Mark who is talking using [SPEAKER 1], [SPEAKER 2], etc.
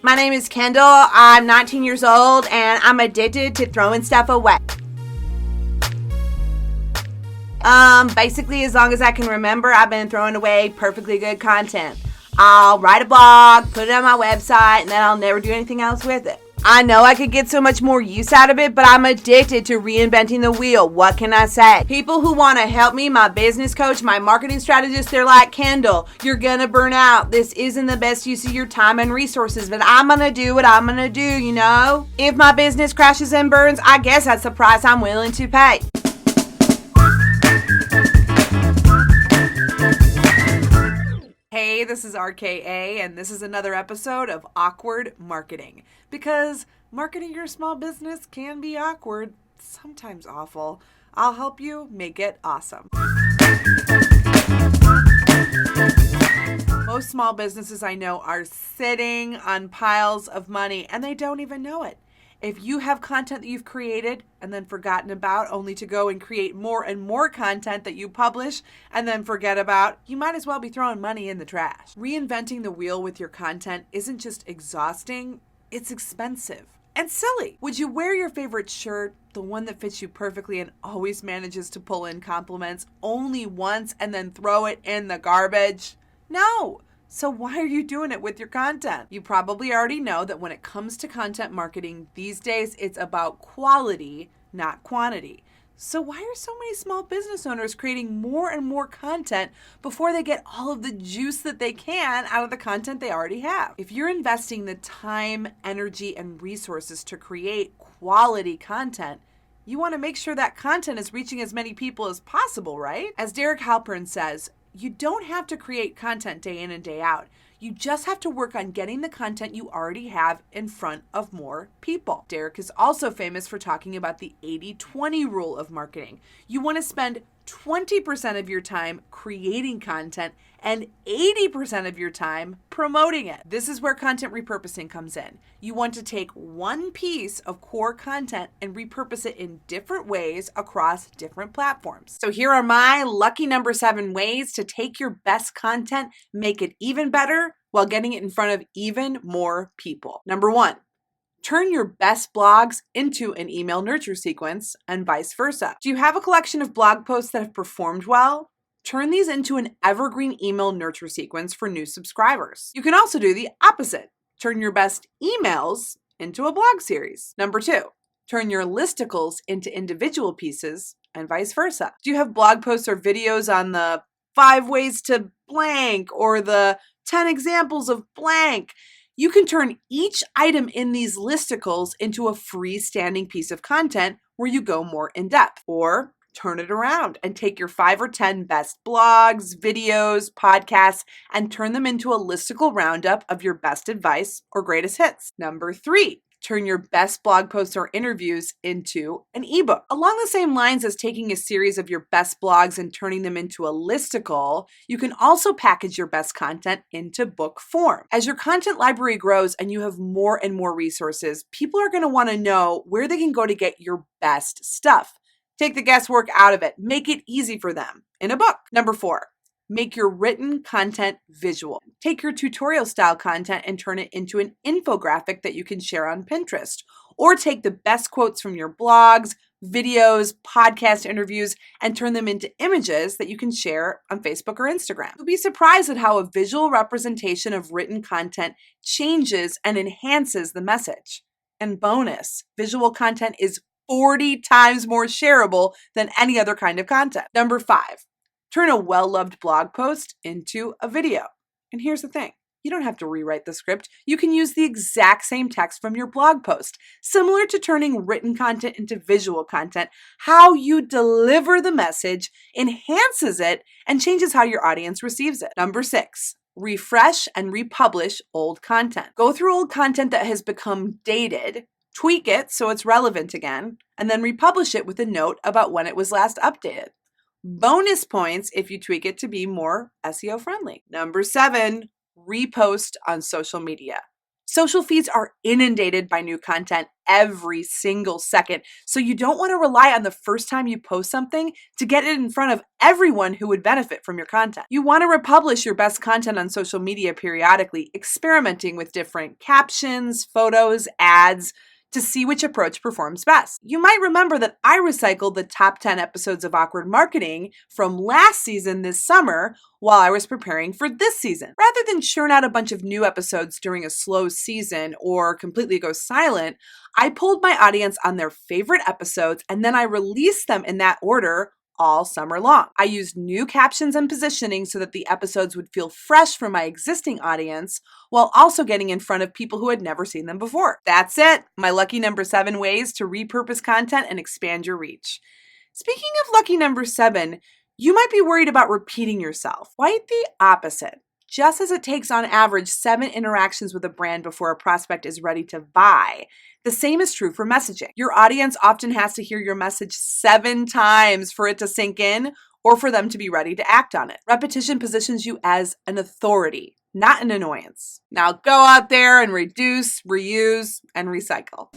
[SPEAKER 1] My name is Kendall. I'm 19 years old and I'm addicted to throwing stuff away. Basically, as long as I can remember, I've been throwing away perfectly good content. I'll write a blog, put it on my website, and then I'll never do anything else with it. I know I could get so much more use out of it, but I'm addicted to reinventing the wheel. What can I say? People who want to help me, my business coach, my marketing strategist, they're like, Kendall, you're gonna burn out. This isn't the best use of your time and resources, but I'm gonna do what I'm gonna do, you know? If my business crashes and burns, I guess that's the price I'm willing to pay. Hey, this is RKA, and this is another episode of Awkward Marketing. Because marketing your small business can be awkward, sometimes awful. I'll help you make it awesome. Most small businesses I know are sitting on piles of money, and they don't even know it. If you have content that you've created and then forgotten about, only to go and create more and more content that you publish and then forget about, you might as well be throwing money in the trash. Reinventing the wheel with your content isn't just exhausting, it's expensive and silly. Would you wear your favorite shirt, the one that fits you perfectly and always manages to pull in compliments, only once and then throw it in the garbage? No. So why are you doing it with your content? You probably already know that when it comes to content marketing these days, it's about quality, not quantity. So why are so many small business owners creating more and more content before they get all of the juice that they can out of the content they already have? If you're investing the time, energy, and resources to create quality content, you want to make sure that content is reaching as many people as possible, right? As Derek Halpern says, you don't have to create content day in and day out. You just have to work on getting the content you already have in front of more people. Derek is also famous for talking about the 80-20 rule of marketing. You want to spend 20% of your time creating content and 80% of your time promoting it. This is where content repurposing comes in. You want to take one piece of core content and repurpose it in different ways across different platforms. So here are my lucky number 7 ways to take your best content, make it even better while getting it in front of even more people. Number 1. Turn your best blogs into an email nurture sequence and vice versa. Do you have a collection of blog posts that have performed well? Turn these into an evergreen email nurture sequence for new subscribers. You can also do the opposite. Turn your best emails into a blog series. Number 2, turn your listicles into individual pieces and vice versa. Do you have blog posts or videos on the 5 ways to blank or the 10 examples of blank? You can turn each item in these listicles into a freestanding piece of content where you go more in depth. Or turn it around and take your 5 or 10 best blogs, videos, podcasts, and turn them into a listicle roundup of your best advice or greatest hits. Number 3, turn your best blog posts or interviews into an ebook. Along the same lines as taking a series of your best blogs and turning them into a listicle, you can also package your best content into book form. As your content library grows and you have more and more resources, people are going to want to know where they can go to get your best stuff. Take the guesswork out of it. Make it easy for them in a book. Number 4, make your written content visual. Take your tutorial style content and turn it into an infographic that you can share on Pinterest. Or take the best quotes from your blogs, videos, podcast interviews, and turn them into images that you can share on Facebook or Instagram. You'll be surprised at how a visual representation of written content changes and enhances the message. And bonus, visual content is 40 times more shareable than any other kind of content. Number 5, turn a well-loved blog post into a video. And here's the thing. You don't have to rewrite the script. You can use the exact same text from your blog post. Similar to turning written content into visual content, how you deliver the message enhances it and changes how your audience receives it. Number 6, refresh and republish old content. Go through old content that has become dated, tweak it so it's relevant again, and then republish it with a note about when it was last updated. Bonus points if you tweak it to be more SEO friendly. Number 7, repost on social media. Social feeds are inundated by new content every single second, so you don't want to rely on the first time you post something to get it in front of everyone who would benefit from your content. You want to republish your best content on social media periodically, experimenting with different captions, photos, ads, to see which approach performs best. You might remember that I recycled the top 10 episodes of Awkward Marketing from last season this summer while I was preparing for this season. Rather than churn out a bunch of new episodes during a slow season or completely go silent, I polled my audience on their favorite episodes and then I released them in that order all summer long. I used new captions and positioning so that the episodes would feel fresh for my existing audience while also getting in front of people who had never seen them before. That's it, my lucky number 7 ways to repurpose content and expand your reach. Speaking of lucky number 7, you might be worried about repeating yourself. Quite the opposite. Just as it takes on average 7 interactions with a brand before a prospect is ready to buy, the same is true for messaging. Your audience often has to hear your message 7 times for it to sink in or for them to be ready to act on it. Repetition positions you as an authority, not an annoyance. Now go out there and reduce, reuse, and recycle.